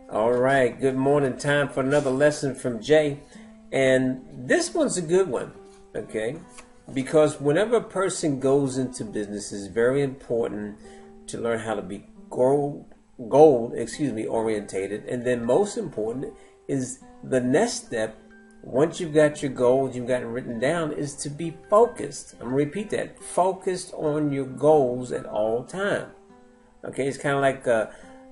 All right, good morning. Time for another lesson from Jay. And this one's a good one, okay? Because whenever a person goes into business, it's very important to learn how to be orientated. And then most important is the next step. Once you've got your goals, you've got it written down, is to be focused. I'm going to repeat that. Focused on your goals at all time. Okay, it's kind of like, I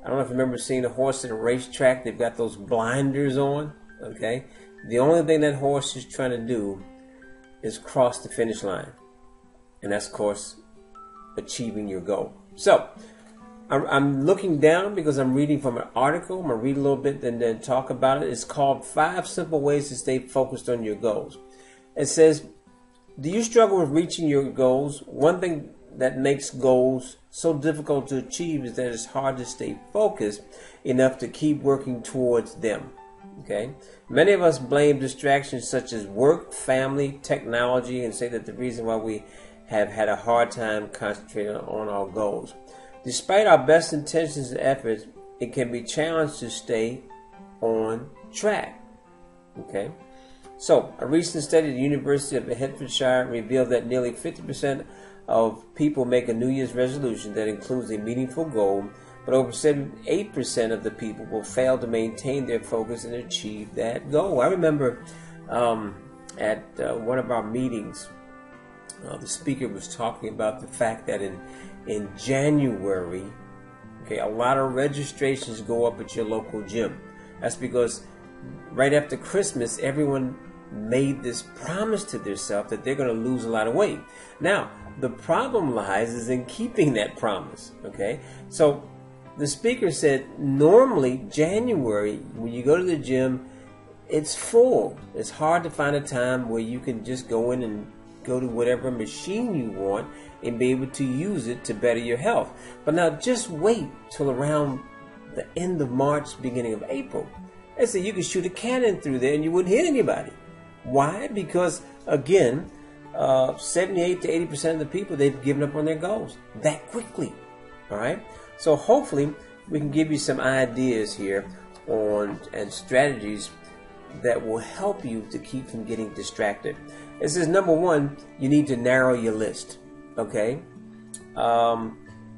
don't know if you remember seeing a horse at a racetrack. They've got those blinders on. Okay, the only thing that horse is trying to do is cross the finish line. And that's, of course, achieving your goal. So, I'm looking down because I'm reading from an article. I'm going to read a little bit and then talk about it. It's called 5 Simple Ways to Stay Focused on Your Goals. It says, do you struggle with reaching your goals? One thing that makes goals so difficult to achieve is that it's hard to stay focused enough to keep working towards them. Okay? Many of us blame distractions such as work, family, technology, and say that the reason why we have had a hard time concentrating on our goals. Despite our best intentions and efforts, it can be challenged to stay on track. Okay? So, a recent study at the University of Hertfordshire revealed that nearly 50% of people make a New Year's resolution that includes a meaningful goal, but over 78% of the people will fail to maintain their focus and achieve that goal. I remember at one of our meetings, the speaker was talking about the fact that in January, okay, a lot of registrations go up at your local gym. That's because right after Christmas, everyone made this promise to themselves that they're going to lose a lot of weight. Now, the problem lies is in keeping that promise, okay? So the speaker said normally January, when you go to the gym, it's full. It's hard to find a time where you can just go in and go to whatever machine you want and be able to use it to better your health. But now just wait till around the end of March, beginning of April. They said you could shoot a cannon through there and you wouldn't hit anybody. Why? Because, again, 78 to 80% of the people, they've given up on their goals that quickly. All right? So hopefully we can give you some ideas here on and strategies that will help you to keep from getting distracted. It says, number one, you need to narrow your list. Okay?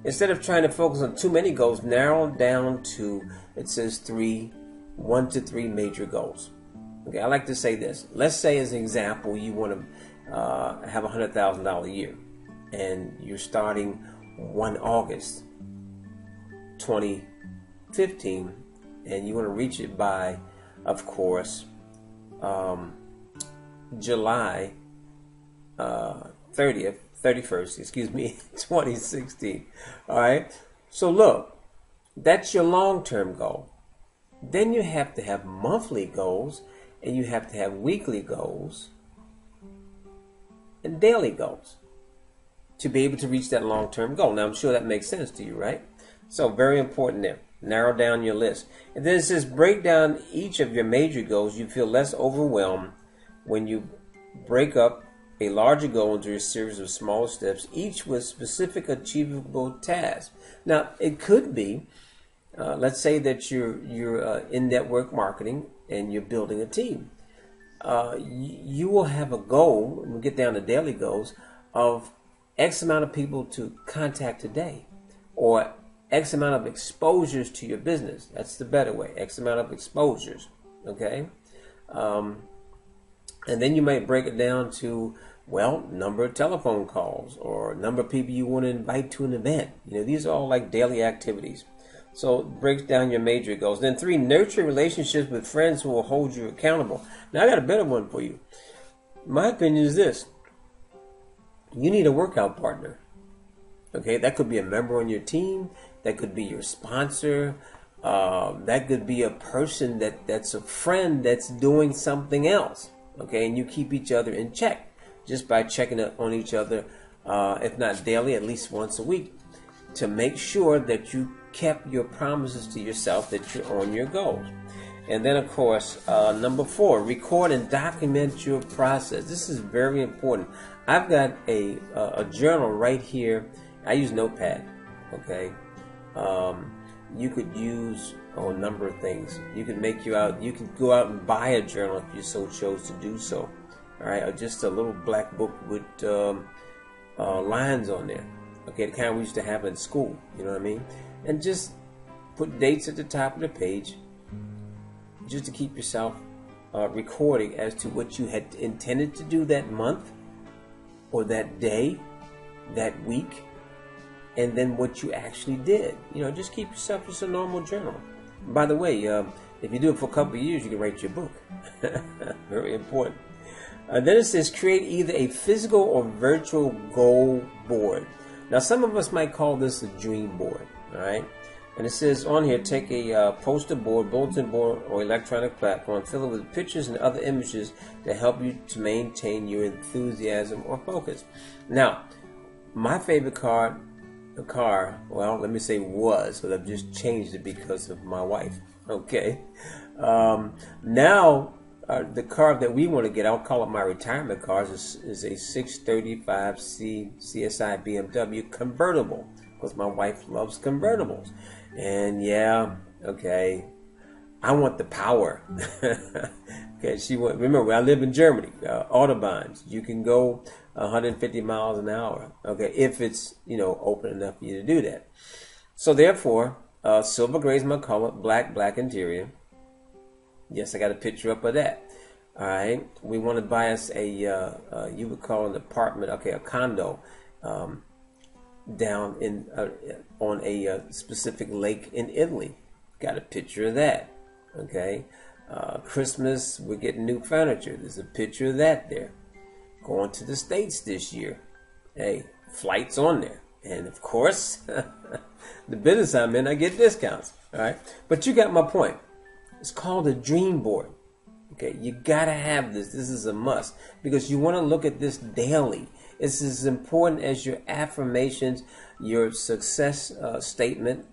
Instead of trying to focus on too many goals, narrow down to, it says 1 to 3 major goals. Okay, I like to say this. Let's say, as an example, you want to have a $100,000 a year, and you're starting 1 August 2015, and you want to reach it by, of course, July 31st, 2016. All right. So look, that's your long-term goal. Then you have to have monthly goals, and you have to have weekly goals and daily goals to be able to reach that long-term goal. Now, I'm sure that makes sense to you, right? So, very important there. Narrow down your list. And then it says, break down each of your major goals. You feel less overwhelmed when you break up a larger goal into a series of smaller steps, each with specific achievable tasks. Now, it could be, let's say that you're in network marketing and you're building a team. You will have a goal, and we'll get down to daily goals, of X amount of people to contact today, or X amount of exposures to your business. That's the better way, X amount of exposures, okay? And then you might break it down to, well, number of telephone calls or number of people you want to invite to an event. You know, these are all like daily activities. So it breaks down your major goals. Then 3, nurture relationships with friends who will hold you accountable. Now, I got a better one for you. My opinion is this. You need a workout partner. Okay, that could be a member on your team. That could be your sponsor. That could be a person that's a friend that's doing something else. Okay, and you keep each other in check just by checking up on each other, if not daily, at least once a week, to make sure that you kept your promises to yourself, that you're on your goals. And then, of course, number 4, record and document your process. This is very important. I've got a journal right here. I use Notepad, okay? you could use a number of things. You could you could go out and buy a journal if you so chose to do so. All right, or just a little black book with lines on there. Okay, the kind we used to have in school. You know what I mean? And just put dates at the top of the page, just to keep yourself recording as to what you had intended to do that month, or that day, that week, and then what you actually did. You know, just keep yourself just a normal journal. By the way, if you do it for a couple of years, you can write your book. Very important. Then it says create either a physical or virtual goal board. Now, some of us might call this a dream board. All right. And it says on here, take a poster board, bulletin board, or electronic platform, fill it with pictures and other images that help you to maintain your enthusiasm or focus. Now, my favorite car, well, let me say was, but I've just changed it because of my wife. Okay. Now, the car that we want to get, I'll call it my retirement car, is a 635C CSI BMW convertible, because my wife loves convertibles. And yeah, okay, I want the power. Okay, remember, I live in Germany, Autobahns. You can go 150 miles an hour, okay, if it's, open enough for you to do that. So therefore, silver gray is my color, black interior. Yes, I got a picture up of that. All right, we want to buy us you would call an apartment, okay, a condo, down on a specific lake in Italy. Got a picture of that. Okay, Christmas, we're getting new furniture. There's a picture of that there. Going to the States this year. Hey, flights on there, and of course, the business I'm in, I get discounts. All right, but you got my point. It's called a dream board. Okay, you gotta have this. This is a must, because you want to look at this daily. It's as important as your affirmations, your success statement.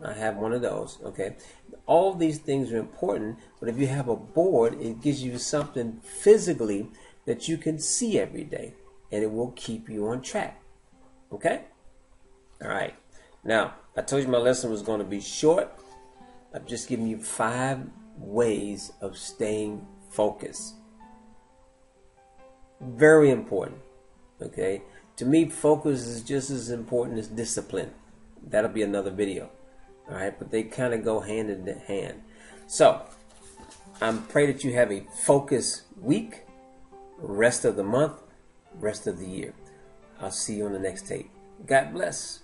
I have one of those. Okay, all these things are important, but if you have a board, it gives you something physically that you can see every day, and it will keep you on track. Okay. All right. Now, I told you my lesson was going to be short. I've just given you 5 ways of staying focused. Very important. Okay, to me, focus is just as important as discipline. That'll be another video. All right, but they kind of go hand in hand. So I pray that you have a focused week, rest of the month, rest of the year. I'll see you on the next tape. God bless.